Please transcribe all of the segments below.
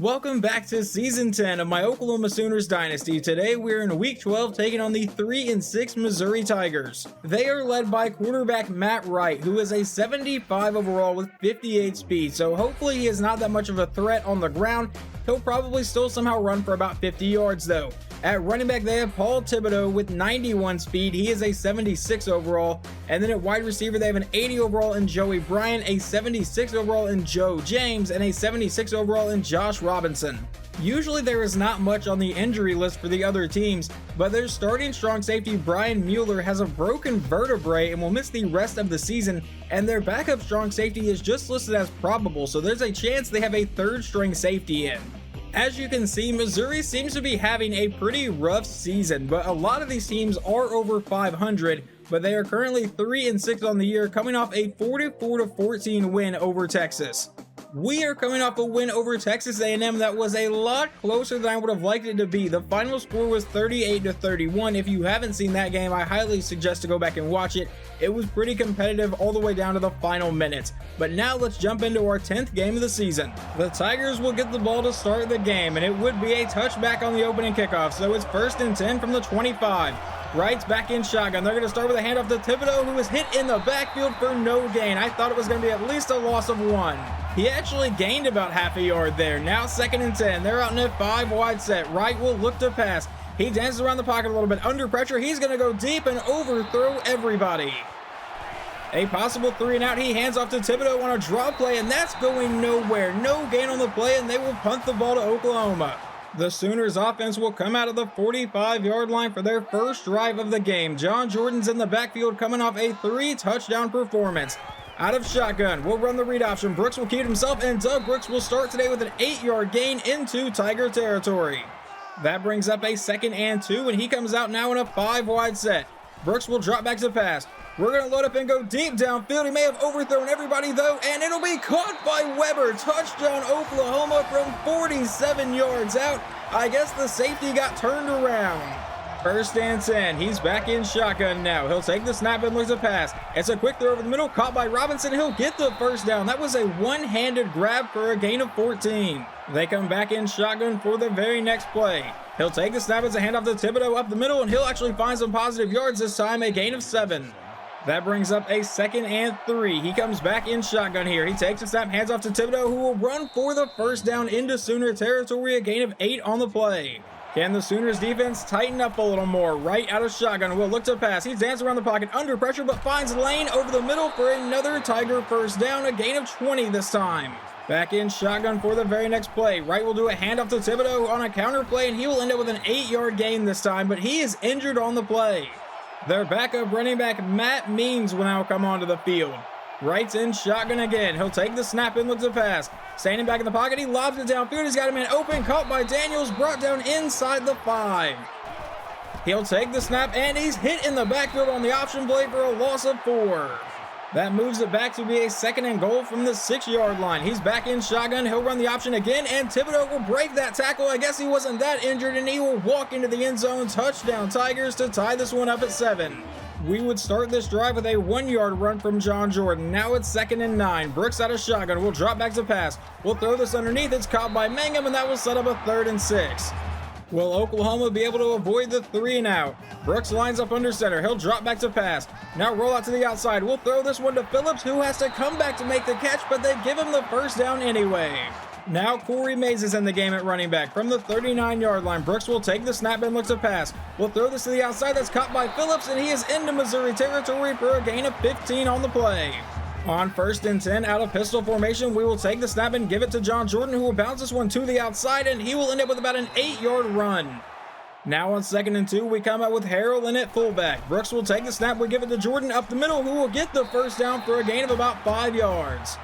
Welcome back to Season 10 of my Oklahoma Sooners Dynasty. Today we're in Week 12 taking on the 3-6 Missouri Tigers. They are led by quarterback Matt Wright, who is a 75 overall with 58 speed, so hopefully he is not that much of a threat on the ground. He'll probably still somehow run for about 50 yards though. At running back, they have Paul Thibodeau with 91 speed. He is a 76 overall. And then at wide receiver, they have an 80 overall in Joey Bryant, a 76 overall in Joe James, and a 76 overall in Josh Robinson. Usually there is not much on the injury list for the other teams, but their starting strong safety Brian Mueller has a broken vertebrae and will miss the rest of the season, and their backup strong safety is just listed as probable, so there's a chance they have a third string safety in. As you can see, Missouri seems to be having a pretty rough season, but a lot of these teams are over 500, but they are currently 3-6 on the year, coming off a 44-14 win over Texas. We are coming off a win over Texas A&M that was a lot closer than I would have liked it to be. The final score was 38-31. If you haven't seen that game, I highly suggest to go back and watch it. It was pretty competitive all the way down to the final minutes. But now let's jump into our 10th game of the season. The Tigers will get the ball to start the game, and it would be a touchback on the opening kickoff, so it's 1st and 10 from the 25. Wright's back in shotgun. They're going to start with a handoff to Thibodeau, who was hit in the backfield for no gain. I thought it was going to be at least a loss of 1. He actually gained about half a yard there. Now 2nd and 10. They're out in a 5-wide set. Wright will look to pass. He dances around the pocket a little bit. Under pressure, he's going to go deep and overthrow everybody. A possible 3-and-out. He hands off to Thibodeau on a draw play, and that's going nowhere. No gain on the play, and they will punt the ball to Oklahoma. The Sooners offense will come out of the 45-yard line for their first drive of the game. John Jordan's in the backfield coming off a 3-touchdown performance. Out of shotgun, we'll run the read option. Brooks will keep it himself, and Doug Brooks will start today with an 8-yard gain into Tiger territory. That brings up a 2nd and 2, and he comes out now in a 5-wide set. Brooks will drop back to pass. We're going to load up and go deep downfield. He may have overthrown everybody, though, and it'll be caught by Weber. Touchdown, Oklahoma from 47 yards out. I guess the safety got turned around. 1st and 10. He's back in shotgun now. He'll take the snap and look to pass. It's a quick throw over the middle, caught by Robinson. He'll get the first down. That was a one-handed grab for a gain of 14. They come back in shotgun for the very next play. He'll take the snap as a handoff to Thibodeau up the middle, and he'll actually find some positive yards this time, a gain of 7. That brings up a 2nd and 3. He comes back in shotgun here. He takes the snap, hands off to Thibodeau, who will run for the first down into Sooner territory, a gain of 8 on the play. Can the Sooners defense tighten up a little more? Right out of shotgun, will look to pass. He's dancing around the pocket under pressure, but finds lane over the middle for another Tiger first down, a gain of 20 this time. Back in shotgun for the very next play. Wright will do a handoff to Thibodeau on a counter play, and he will end up with an 8-yard gain this time, but he is injured on the play. Their backup running back Matt Means will now come onto the field. Wright's in shotgun again. He'll take the snap and look to pass. Standing back in the pocket, he lobs it downfield. He's got a man open, caught by Daniels, brought down inside the 5. He'll take the snap, and he's hit in the backfield on the option play for a loss of 4. That moves it back to be a 2nd and goal from the 6-yard line. He's back in shotgun. He'll run the option again, and Thibodeau will break that tackle. I guess he wasn't that injured, and he will walk into the end zone. Touchdown, Tigers, to tie this one up at 7. We would start this drive with a 1-yard run from John Jordan. Now it's 2nd and 9. Brooks out of shotgun. We'll drop back to pass. We'll throw this underneath. It's caught by Mangum, and that will set up a 3rd and 6. Will Oklahoma be able to avoid the 3-and-out? Brooks lines up under center. He'll drop back to pass. Now roll out to the outside. We'll throw this one to Phillips, who has to come back to make the catch, but they give him the first down anyway. Now Corey Mays is in the game at running back. From the 39-yard line, Brooks will take the snap and look to pass. We'll throw this to the outside. That's caught by Phillips, and he is into Missouri territory for a gain of 15 on the play. On 1st and 10, out of pistol formation, we will take the snap and give it to John Jordan, who will bounce this one to the outside, and he will end up with about an 8-yard run. Now on 2nd and 2, we come out with Harrell in at fullback. Brooks will take the snap. We give it to Jordan up the middle, who will get the first down for a gain of about 5 yards.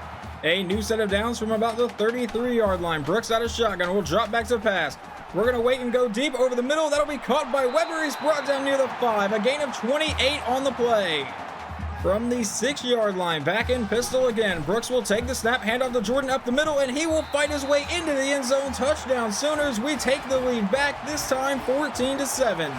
A new set of downs from about the 33-yard line. Brooks out of shotgun. Will drop back to pass. We're going to wait and go deep over the middle. That'll be caught by Weber. He's brought down near the 5. A gain of 28 on the play. From the 6-yard line, back in pistol again. Brooks will take the snap, hand off to Jordan up the middle, and he will fight his way into the end zone. Touchdown, Sooners. We take the lead back, this time 14-7.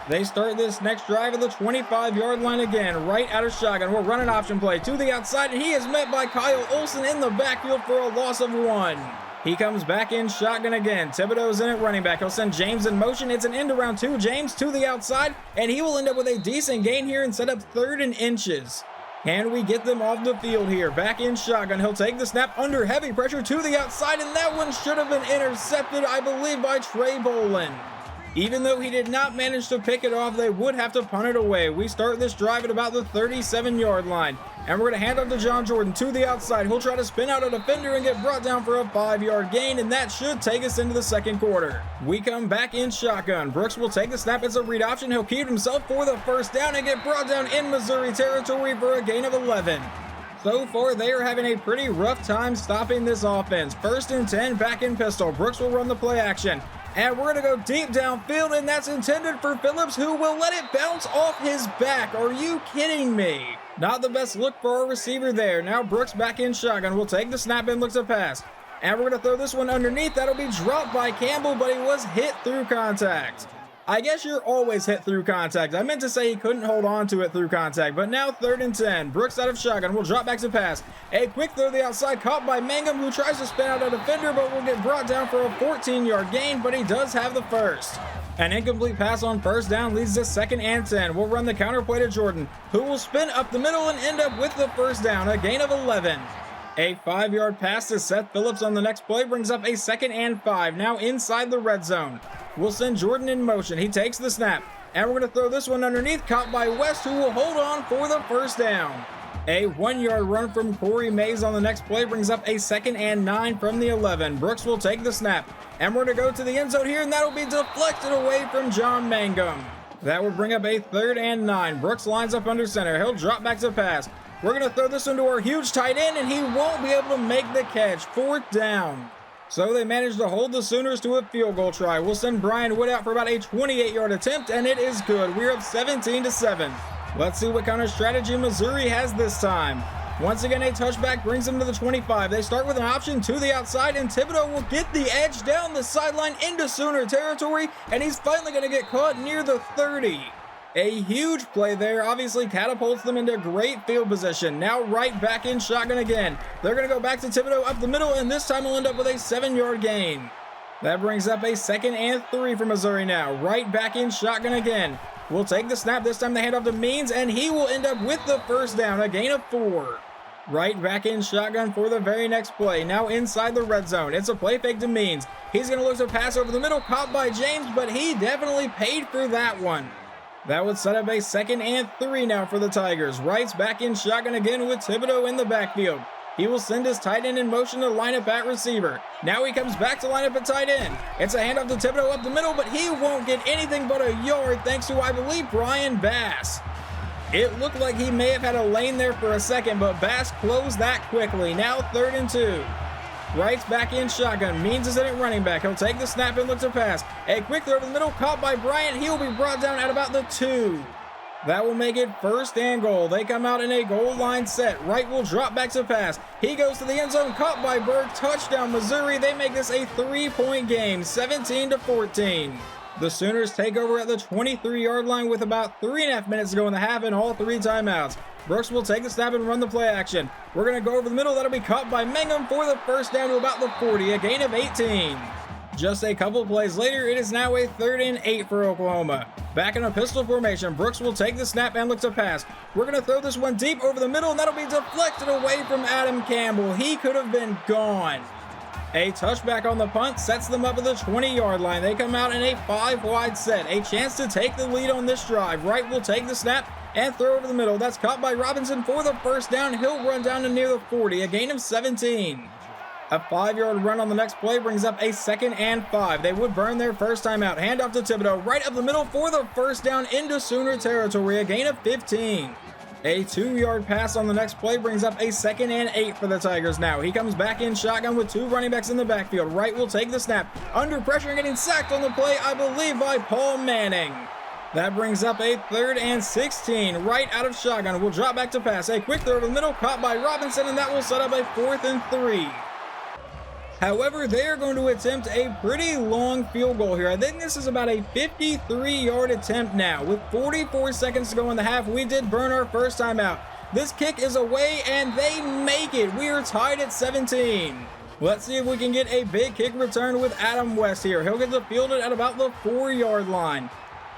They start this next drive at the 25-yard line again, right out of shotgun. We'll run an option play to the outside, and he is met by Kyle Olson in the backfield for a loss of 1. He comes back in shotgun again. Thibodeau's in at running back. He'll send James in motion. It's an end around 2. James to the outside, and he will end up with a decent gain here and set up 3rd and inches. Can we get them off the field here? Back in shotgun. He'll take the snap under heavy pressure to the outside, and that one should have been intercepted, I believe, by Trey Bolin. Even though he did not manage to pick it off, they would have to punt it away. We start this drive at about the 37-yard line. And we're going to hand off to John Jordan to the outside. He'll try to spin out a defender and get brought down for a 5-yard gain, and that should take us into the second quarter. We come back in shotgun. Brooks will take the snap. It's a read option. He'll keep himself for the first down and get brought down in Missouri territory for a gain of 11. So far, they are having a pretty rough time stopping this offense. 1st and 10, back in pistol. Brooks will run the play action. And we're going to go deep downfield, and that's intended for Phillips, who will let it bounce off his back. Are you kidding me? Not the best look for our receiver there. Now Brooks back in shotgun. We'll take the snap and look to pass. And we're going to throw this one underneath. That'll be dropped by Campbell, but he was hit through contact. I guess you're always hit through contact. I meant to say he couldn't hold on to it through contact, but now 3rd and 10. Brooks out of shotgun. We'll drop back to pass. A quick throw to the outside, caught by Mangum, who tries to spin out a defender, but will get brought down for a 14-yard gain, but he does have the first. An incomplete pass on 1st down leads to 2nd and 10. We'll run the counter play to Jordan, who will spin up the middle and end up with the 1st down, a gain of 11. A 5-yard pass to Seth Phillips on the next play brings up a 2nd and 5, now inside the red zone. We'll send Jordan in motion. He takes the snap, and we're going to throw this one underneath, caught by West, who will hold on for the 1st down. A 1-yard run from Corey Mays on the next play brings up a 2nd and 9 from the 11. Brooks will take the snap, and we're going to go to the end zone here, and that'll be deflected away from John Mangum. That would bring up a 3rd and 9. Brooks lines up under center. He'll drop back to pass. We're going to throw this into our huge tight end, and he won't be able to make the catch. 4th down. So they managed to hold the Sooners to a field goal try. We'll send Brian Wood out for about a 28-yard attempt, and it is good. We're up 17-7. Let's see what kind of strategy Missouri has this time. Once again, a touchback brings them to the 25. They start with an option to the outside, and Thibodeau will get the edge down the sideline into Sooner territory, and he's finally going to get caught near the 30. A huge play there obviously catapults them into great field position. Now right back in shotgun again. They're going to go back to Thibodeau up the middle, and this time he'll end up with a 7-yard gain. That brings up a 2nd and 3 for Missouri now. Right back in shotgun again. We'll take the snap. This time they hand off to Means, and he will end up with the 1st down, a gain of 4. Right back in shotgun for the very next play. Now inside the red zone. It's a play fake to Means. He's going to look to pass over the middle, caught by James, but he definitely paid for that one. That would set up a 2nd and 3 now for the Tigers. Wright's back in shotgun again with Thibodeau in the backfield. He will send his tight end in motion to line up at receiver. Now he comes back to line up at tight end. It's a handoff to Thibodeau up the middle, but he won't get anything but a yard thanks to, I believe, Brian Bass. It looked like he may have had a lane there for a second, but Bass closed that quickly. Now 3rd and 2. Wright's back in shotgun. Means is in at running back. He'll take the snap and look to pass. A quick throw over the middle, caught by Bryant. He'll be brought down at about the 2. That will make it 1st and goal. They come out in a goal line set. Wright will drop back to pass. He goes to the end zone, caught by Berg. Touchdown, Missouri. They make this a 3-point game, 17-14. The Sooners take over at the 23-yard line with about 3.5 minutes to go in the half and all 3 timeouts. Brooks will take the snap and run the play action. We're going to go over the middle. That'll be caught by Mangum for the 1st down to about the 40, a gain of 18. Just a couple plays later, it is now a 3rd and 8 for Oklahoma. Back in a pistol formation, Brooks will take the snap and look to pass. We're going to throw this one deep over the middle, and that'll be deflected away from Adam Campbell. He could have been gone. A touchback on the punt sets them up at the 20-yard line. They come out in a 5-wide set. A chance to take the lead on this drive. Wright will take the snap and throw over the middle. That's caught by Robinson for the 1st down. He'll run down to near the 40, a gain of 17. A 5-yard run on the next play brings up a 2nd and 5. They would burn their first time out. Hand off to Thibodeau right up the middle for the 1st down into Sooner territory, a gain of 15. A 2-yard pass on the next play brings up a 2nd and 8 for the Tigers now. He comes back in shotgun with 2 running backs in the backfield. Wright will take the snap. Under pressure and getting sacked on the play, I believe, by Paul Manning. That brings up a 3rd and 16. Wright out of shotgun will drop back to pass. A quick throw over the middle, caught by Robinson, and that will set up a 4th and 3. However, they are going to attempt a pretty long field goal here. I think this is about a 53-yard attempt now. With 44 seconds to go in the half, we did burn our first time out. This kick is away, and they make it. We are tied at 17. Let's see if we can get a big kick return with Adam West here. He'll get to field it at about the 4-yard line.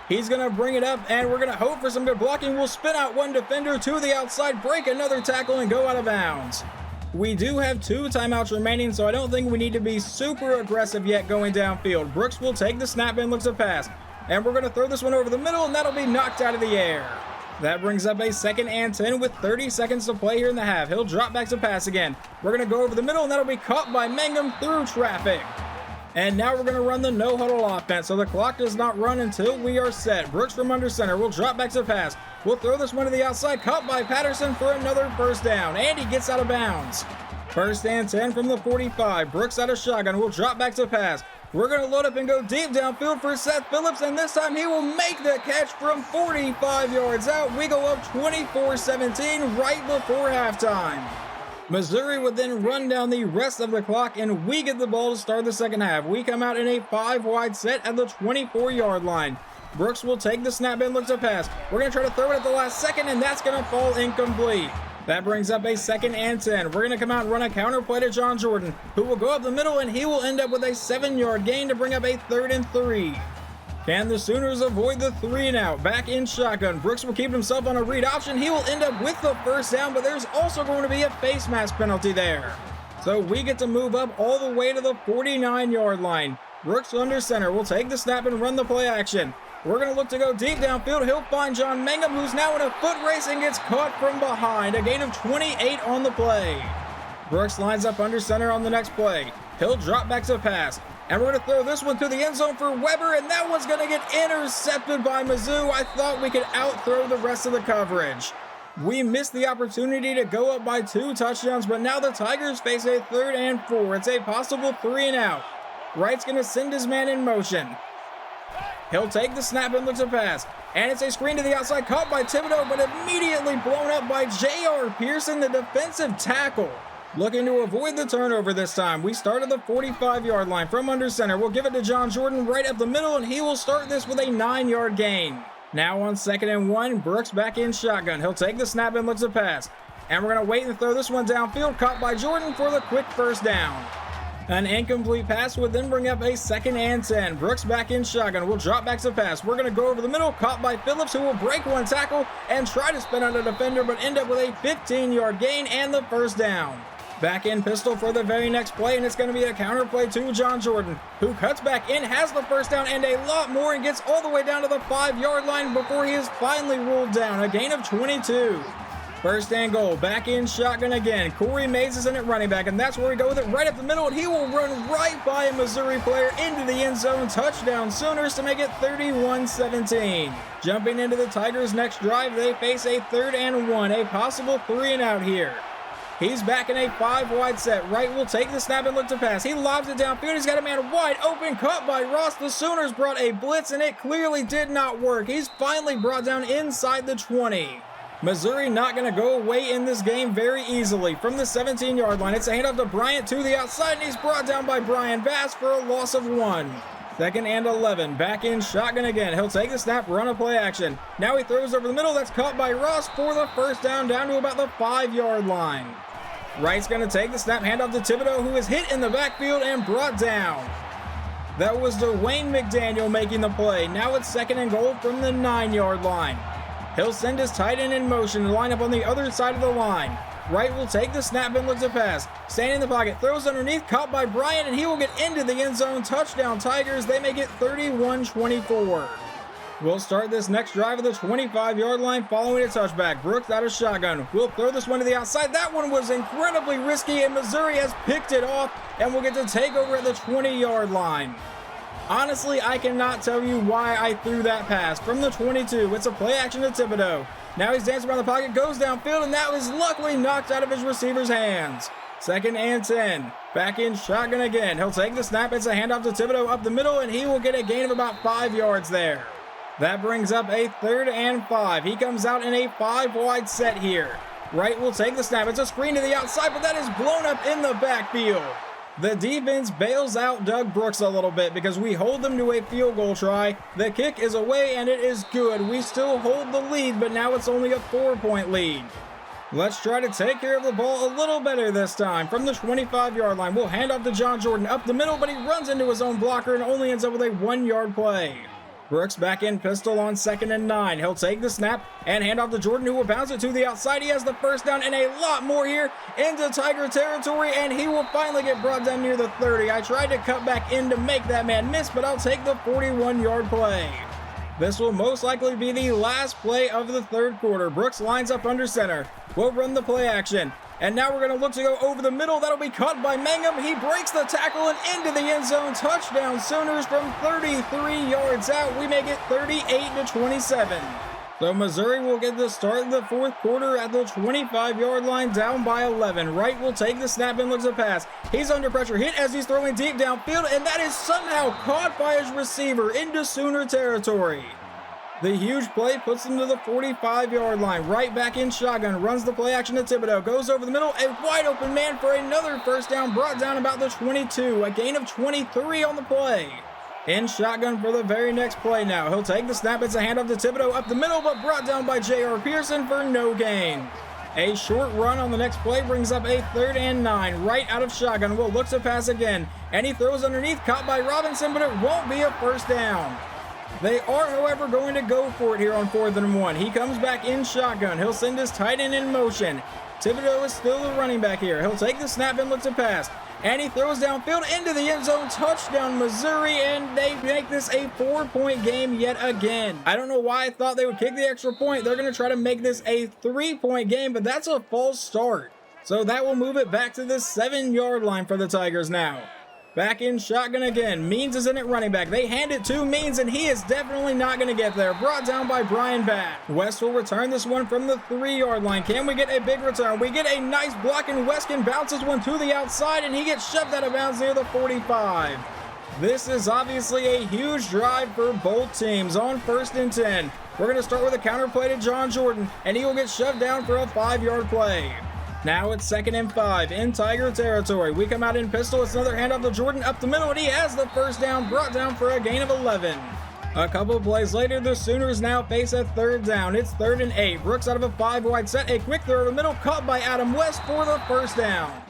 He's going to bring it up, and we're going to hope for some good blocking. We'll spin out one defender to the outside, break another tackle, and go out of bounds. We do have 2 timeouts remaining, so I don't think we need to be super aggressive yet going downfield. Brooks will take the snap and looks to pass. And we're going to throw this one over the middle, and that'll be knocked out of the air. That brings up a 2nd and 10 with 30 seconds to play here in the half. He'll drop back to pass again. We're going to go over the middle, and that'll be caught by Mangum through traffic. And now we're going to run the no-huddle offense, so the clock does not run until we are set. Brooks from under center will drop back to pass. We'll throw this one to the outside, caught by Patterson for another first down, and he gets out of bounds. 1st and 10 from the 45. Brooks out of shotgun will drop back to pass. We're going to load up and go deep downfield for Seth Phillips, and this time he will make the catch from 45 yards out. We go up 24-17 right before halftime. Missouri would then run down the rest of the clock, and we get the ball to start the second half. We come out in a 5-wide set at the 24-yard line. Brooks will take the snap and look to pass. We're going to try to throw it at the last second, and that's going to fall incomplete. That brings up a 2nd and 10. We're going to come out and run a counter play to John Jordan, who will go up the middle, and he will end up with a 7-yard gain to bring up a 3rd and 3. Can the Sooners avoid the 3-and-out? Back in shotgun. Brooks will keep himself on a read option. He will end up with the first down, but there's also going to be a face mask penalty there. So we get to move up all the way to the 49-yard line. Brooks under center will take the snap and run the play action. We're going to look to go deep downfield. He'll find John Mangum, who's now in a foot race and gets caught from behind. A gain of 28 on the play. Brooks lines up under center on the next play. He'll drop back to pass. And we're going to throw this one to the end zone for Weber, and that one's going to get intercepted by Mizzou. I thought we could out-throw the rest of the coverage. We missed the opportunity to go up by 2 touchdowns, but now the Tigers face a 3rd and 4. It's a possible 3-and-out. Wright's going to send his man in motion. He'll take the snap and look to pass. And it's a screen to the outside, caught by Thibodeau, but immediately blown up by J.R. Pearson, the defensive tackle. Looking to avoid the turnover this time. We start at the 45-yard line from under center. We'll give it to John Jordan right up the middle, and he will start this with a 9-yard gain. Now on 2nd and 1, Brooks back in shotgun. He'll take the snap and looks to pass. And we're going to wait and throw this one downfield, caught by Jordan for the quick first down. An incomplete pass would then bring up a 2nd and 10. Brooks back in shotgun. We'll drop back to pass. We're going to go over the middle, caught by Phillips, who will break one tackle and try to spin out a defender, but end up with a 15-yard gain and the first down. Back in pistol for the very next play, and it's going to be a counter play to John Jordan, who cuts back in, has the first down and a lot more, and gets all the way down to the 5-yard line before he is finally ruled down. A gain of 22. 1st and goal, back in shotgun again. Corey Mays is in at running back, and that's where we go with it, right up the middle, and he will run right by a Missouri player into the end zone. Touchdown Sooners to make it 31-17. Jumping into the Tigers' next drive, they face a 3rd and 1, a possible 3-and-out here. He's back in a 5-wide set. Wright will take the snap and look to pass. He lobs it downfield. He's got a man wide open, caught by Ross. The Sooners brought a blitz, and it clearly did not work. He's finally brought down inside the 20. Missouri not going to go away in this game very easily. From the 17-yard line, it's a handoff to Bryant to the outside, and he's brought down by Brian Bass for a loss of 1. 2nd and 11, back in shotgun again. He'll take the snap, run a play action. Now he throws over the middle. That's caught by Ross for the first down to about the 5-yard line. Wright's going to take the snap, handoff to Thibodeau, who is hit in the backfield and brought down. That was Dwayne McDaniel making the play. Now it's 2nd and goal from the 9-yard line. He'll send his tight end in motion to line up on the other side of the line. Wright will take the snap and look to pass. Standing in the pocket, throws underneath, caught by Bryant, and he will get into the end zone. Touchdown Tigers. They make it 31-24. We'll start this next drive at the 25-yard line following a touchback. Brooks out of shotgun. We'll throw this one to the outside. That one was incredibly risky, and Missouri has picked it off, and we'll get to take over at the 20-yard line. Honestly, I cannot tell you why I threw that pass. From the 22, it's a play action to Thibodeau. Now he's dancing around the pocket, goes downfield, and that was luckily knocked out of his receiver's hands. 2nd and 10. Back in shotgun again. He'll take the snap. It's a handoff to Thibodeau up the middle, and he will get a gain of about 5 yards there. That brings up a 3rd and 5. He comes out in a 5-wide set here. Wright will take the snap. It's a screen to the outside, but that is blown up in the backfield. The defense bails out Doug Brooks a little bit because we hold them to a field goal try. The kick is away, and it is good. We still hold the lead, but now it's only a 4-point lead. Let's try to take care of the ball a little better this time. From the 25-yard line, we'll hand off to John Jordan up the middle, but he runs into his own blocker and only ends up with a 1-yard play. Brooks back in pistol on 2nd and 9. He'll take the snap and hand off to Jordan, who will bounce it to the outside. He has the first down and a lot more here into Tiger territory, and he will finally get brought down near the 30. I tried to cut back in to make that man miss, but I'll take the 41-yard play. This will most likely be the last play of the third quarter. Brooks lines up under center. We'll run the play action. And now we're going to look to go over the middle. That'll be caught by Mangum. He breaks the tackle and into the end zone. Touchdown Sooners from 33 yards out. We make it 38-27. So Missouri will get the start of the fourth quarter at the 25-yard line, down by 11. Wright will take the snap and looks to pass. He's under pressure, hit as he's throwing deep downfield, and that is somehow caught by his receiver into Sooner territory. The huge play puts him to the 45-yard line. Right back in shotgun, runs the play action to Thibodeau, goes over the middle, a wide open man for another first down, brought down about the 22, a gain of 23 on the play. In shotgun for the very next play now. He'll take the snap, it's a handoff to Thibodeau up the middle, but brought down by J.R. Pearson for no gain. A short run on the next play brings up a 3rd and 9. Right out of shotgun, will look to pass again, and he throws underneath, caught by Robinson, but it won't be a first down. They are, however, going to go for it here on 4th and 1. He comes back in shotgun. He'll send his tight end in motion. Thibodeau is still the running back here. He'll take the snap and look to pass. And he throws downfield into the end zone. Touchdown, Missouri, and they make this a 4-point game yet again. I don't know why I thought they would kick the extra point. They're going to try to make this a 3-point game, but that's a false start. So that will move it back to the 7-yard line for the Tigers now. Back in shotgun again. Means is in at running back. They hand it to Means, and he is definitely not going to get there. Brought down by Brian Batt. West will return this one from the 3-yard line. Can we get a big return? We get a nice block, and Weskin bounces one to the outside, and he gets shoved out of bounds near the 45. This is obviously a huge drive for both teams on 1st and 10. We're going to start with a counter play to John Jordan, and he will get shoved down for a 5-yard play. Now it's 2nd and 5 in Tiger territory. We come out in pistol. It's another handoff to Jordan up the middle, and he has the first down, brought down for a gain of 11. A couple of plays later, the Sooners now face a 3rd down. It's 3rd and 8. Brooks out of a 5-wide set. A quick throw to the middle, caught by Adam West for the first down.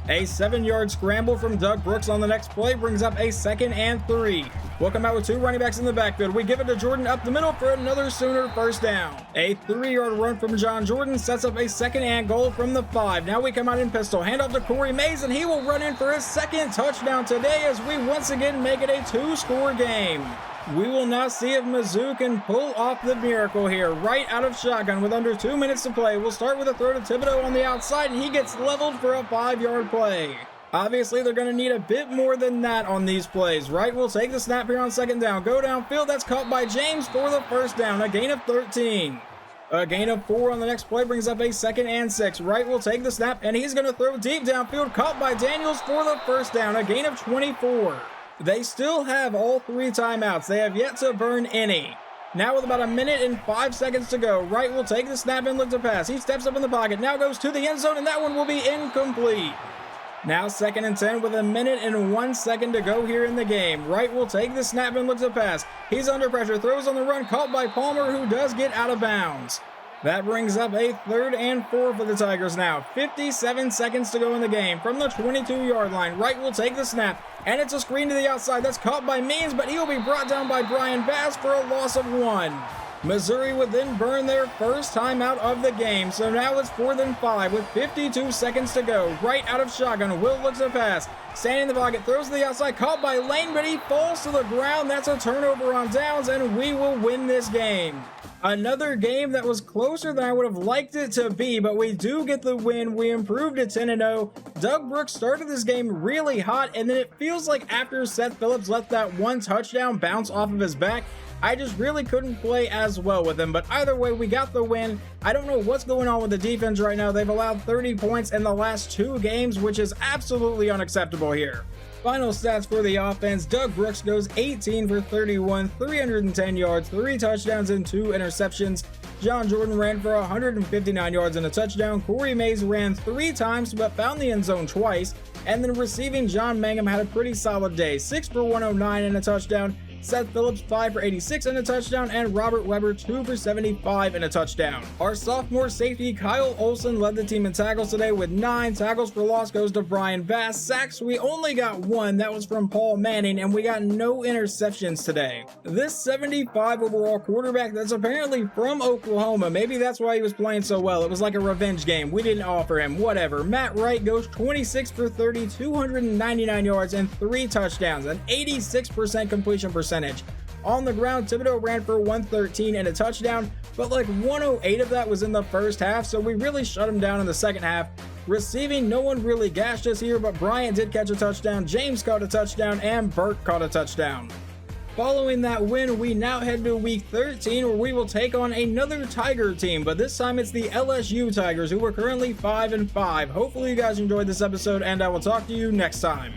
A 7-yard scramble from Doug Brooks on the next play brings up a 2nd and 3. We'll come out with 2 running backs in the backfield. We give it to Jordan up the middle for another Sooner first down. A 3-yard run from John Jordan sets up a 2nd and goal from the 5. Now we come out in pistol. Hand off to Corey Mays, and he will run in for his 2nd touchdown today as we once again make it a 2-score game. We will now see if Mizzou can pull off the miracle here. Right out of shotgun with under 2 minutes to play. We'll start with a throw to Thibodeau on the outside, and he gets leveled for a 5-yard play. Obviously, they're going to need a bit more than that on these plays. Wright will take the snap here on 2nd down. Go downfield. That's caught by James for the first down. A gain of 13. A gain of 4 on the next play brings up a 2nd and 6. Wright will take the snap, and he's going to throw deep downfield. Caught by Daniels for the first down. A gain of 24. They still have all 3 timeouts. They have yet to burn any. Now with about a minute and 5 seconds to go, Wright will take the snap and look to pass. He steps up in the pocket. Now goes to the end zone, and that one will be incomplete. Now 2nd and 10 with a minute and 1 second to go here in the game. Wright will take the snap and look to pass. He's under pressure, throws on the run, caught by Palmer, who does get out of bounds. That brings up a 3rd and 4 for the Tigers now. 57 seconds to go in the game. From the 22-yard line, Wright will take the snap, and it's a screen to the outside. That's caught by Means, but he'll be brought down by Brian Bass for a loss of 1. Missouri would then burn their first timeout of the game, so now it's 4th and 5 with 52 seconds to go. Right out of shotgun, Will looks to pass. Standing in the pocket, throws to the outside, caught by Lane, but he falls to the ground. That's a turnover on downs, and we will win this game. Another game that was closer than I would have liked it to be, but we do get the win. We improved to 10-0. Doug Brooks started this game really hot, and then it feels like after Seth Phillips let that 1 touchdown bounce off of his back, I just really couldn't play as well with him. But either way, we got the win. I don't know what's going on with the defense right now. They've allowed 30 points in the last 2 games, which is absolutely unacceptable here. Final stats for the offense. Doug Brooks goes 18 for 31, 310 yards, 3 touchdowns, and 2 interceptions. John Jordan ran for 159 yards and a touchdown. Corey Mays ran 3 times but found the end zone twice. And then receiving, John Mangum had a pretty solid day. 6 for 109 and a touchdown. Seth Phillips 5 for 86 and a touchdown, and Robert Weber 2 for 75 and a touchdown. Our sophomore safety Kyle Olson led the team in tackles today with 9. Tackles for loss goes to Brian Bass. Sacks, we only got 1, that was from Paul Manning, and we got no interceptions today. This 75 overall quarterback that's apparently from Oklahoma, maybe that's why he was playing so well. It was like a revenge game. We didn't offer him, whatever. Matt Wright goes 26 for 30, 299 yards and 3 touchdowns, an 86% completion percentage. On the ground, Thibodeau ran for 113 and a touchdown, but like 108 of that was in the first half, so we really shut him down in the second half. Receiving, no one really gashed us here, but Bryant did catch a touchdown, James caught a touchdown, and Burke caught a touchdown. Following that win, we now head to week 13 where we will take on another Tiger team, but this time it's the LSU Tigers, who are currently 5-5. Hopefully you guys enjoyed this episode, and I will talk to you next time.